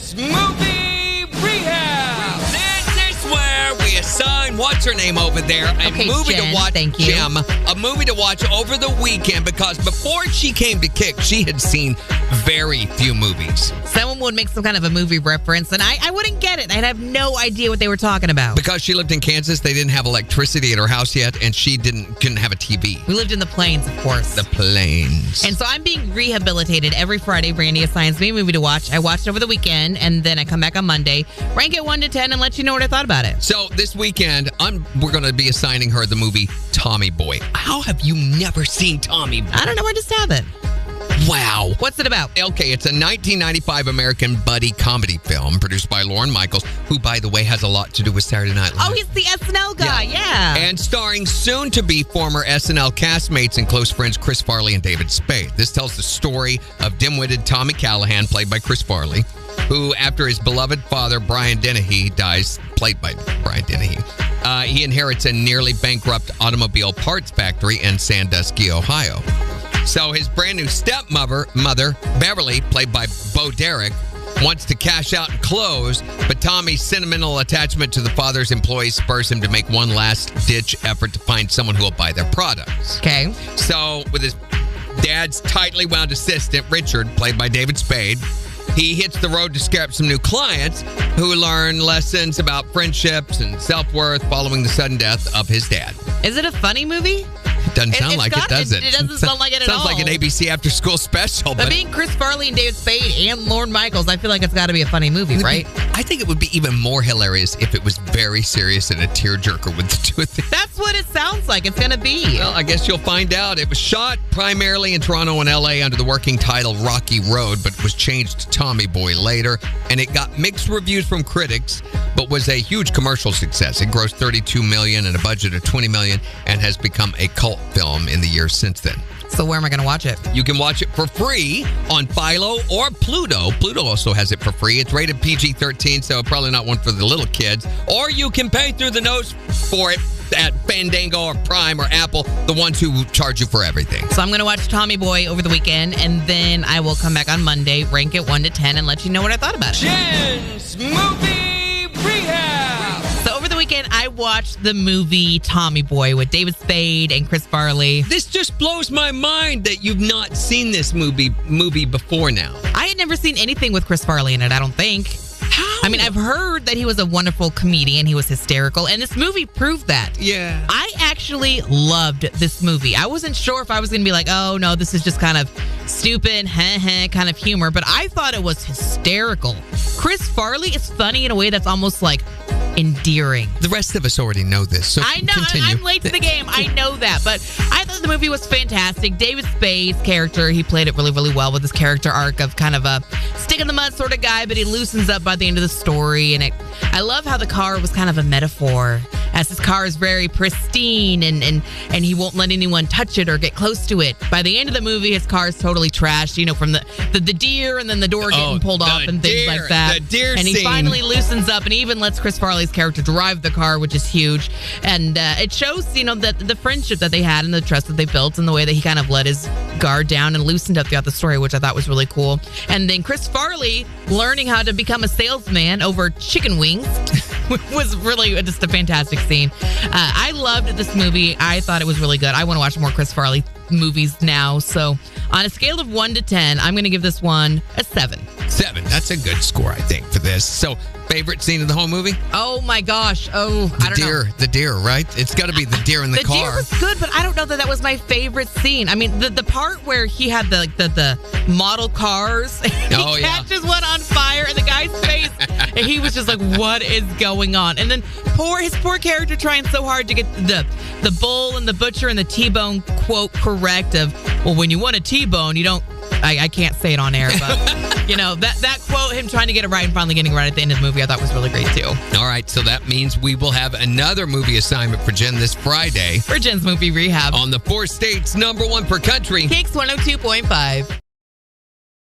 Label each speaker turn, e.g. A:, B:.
A: Jen's Movie Rehab. This is where we assign, what's her name over there, a movie
B: Jen,
A: to watch.
B: thank you.
A: Jim, a movie to watch over the weekend, because before she came to Kick, she had seen very few movies.
B: Someone would make some kind of a movie reference, and I wouldn't get it. I'd have no idea what they were talking about.
A: Because she lived in Kansas, they didn't have electricity at her house yet, and she couldn't have a TV.
B: We lived in the plains, of course.
A: The plains.
B: And so I'm being rehabilitated every Friday. Brandy assigns me a movie to watch. I watched it over the weekend, and then I come back on Monday, rank it 1 to 10, and let you know what I thought about it.
A: So this weekend, we're going to be assigning her the movie Tommy Boy. How have you never seen Tommy Boy?
B: I don't know. I just have it.
A: Wow.
B: What's it about?
A: Okay, it's a 1995 American buddy comedy film produced by Lorne Michaels, who, by the way, has a lot to do with Saturday Night Live.
B: Oh, he's the SNL guy. Yeah.
A: And starring soon-to-be former SNL castmates and close friends Chris Farley and David Spade. This tells the story of dim-witted Tommy Callahan, played by Chris Farley, who, after his beloved father, Brian Dennehy, dies, played by Brian Dennehy, he inherits a nearly bankrupt automobile parts factory in Sandusky, Ohio. So his brand new stepmother, Beverly, played by Bo Derek, wants to cash out and close, but Tommy's sentimental attachment to the father's employees spurs him to make one last-ditch effort to find someone who will buy their products.
B: Okay.
A: So with his dad's tightly wound assistant, Richard, played by David Spade, he hits the road to scare up some new clients who learn lessons about friendships and self-worth following the sudden death of his dad.
B: Is it a funny movie?
A: Doesn't sound like it, does it?
B: It doesn't sound like it at all.
A: Sounds like an ABC after-school special.
B: But being Chris Farley and David Spade and Lorne Michaels, I feel like it's got to be a funny movie, right?
A: I think it would be even more hilarious if it was very serious and a tearjerker with the two of them.
B: That's what it sounds like it's going to be.
A: Well, I guess you'll find out. It was shot primarily in Toronto and L.A. under the working title Rocky Road, but was changed to Tommy Boy later. And it got mixed reviews from critics, but was a huge commercial success. It grossed $32 million and a budget of $20 million and has become a cult film in the years since then.
B: So where am I going to watch it?
A: You can watch it for free on Philo or Pluto. Pluto also has it for free. It's rated PG-13, so probably not one for the little kids. Or you can pay through the nose for it at Fandango or Prime or Apple, the ones who charge you for everything.
B: So I'm going to watch Tommy Boy over the weekend, and then I will come back on Monday, rank it 1 to 10, and let you know what I thought about it.
A: Jen's Movie Rehab.
B: So over the weekend, I watched the movie Tommy Boy with David Spade and Chris Farley.
A: This just blows my mind that you've not seen this movie before now.
B: I had never seen anything with Chris Farley in it, I don't think.
A: How?
B: I mean, I've heard that he was a wonderful comedian. He was hysterical, and this movie proved that.
A: Yeah.
B: I actually loved this movie. I wasn't sure if I was going to be like, oh, no, this is just kind of stupid, kind of humor, but I thought it was hysterical. Chris Farley is funny in a way that's almost like endearing.
A: The rest of us already know this, so
B: I know.
A: continue.
B: I'm late to the game. I know that. But I thought the movie was fantastic. David Spade's character, he played it really, really well with his character arc of kind of a stick-in-the-mud sort of guy, but he loosens up by the end of the story. And I love how the car was kind of a metaphor, as his car is very pristine and he won't let anyone touch it or get close to it. By the end of the movie, his car is totally trashed, from the deer and then the door getting pulled off and things like that.
A: The deer
B: and he
A: scene.
B: finally loosens up and even lets Chris Farley's character drive the car, which is huge. And it shows, that the friendship that they had and the trust that they built and the way that he kind of let his guard down and loosened up throughout the story, which I thought was really cool. And then Chris Farley learning how to become a salesman over chicken wings was really just a fantastic scene. I loved this movie. I thought it was really good. I want to watch more Chris Farley movies now. So on a scale of 1 to 10, I'm going to give this one a 7.
A: 7. That's a good score, I think, for this. So, favorite scene of the whole movie?
B: Oh my gosh. Oh, I don't know.
A: The deer, right? It's got to be the deer in the car.
B: The deer was good, but I don't know that was my favorite scene. I mean, the part where he had the model cars, and he catches one on fire, and the guy's face, and he was just like, "What is going on?" And then his poor character trying so hard to get the bull and the butcher and the T-bone quote correct of, well, when you want a T-bone, you don't. I can't say it on air, but that quote, him trying to get it right and finally getting it right at the end of the movie, I thought was really great too.
A: All right, so that means we will have another movie assignment for Jen this Friday.
B: For Jen's Movie Rehab.
A: On the 4 states, #1 per country.
B: Kicks 102.5.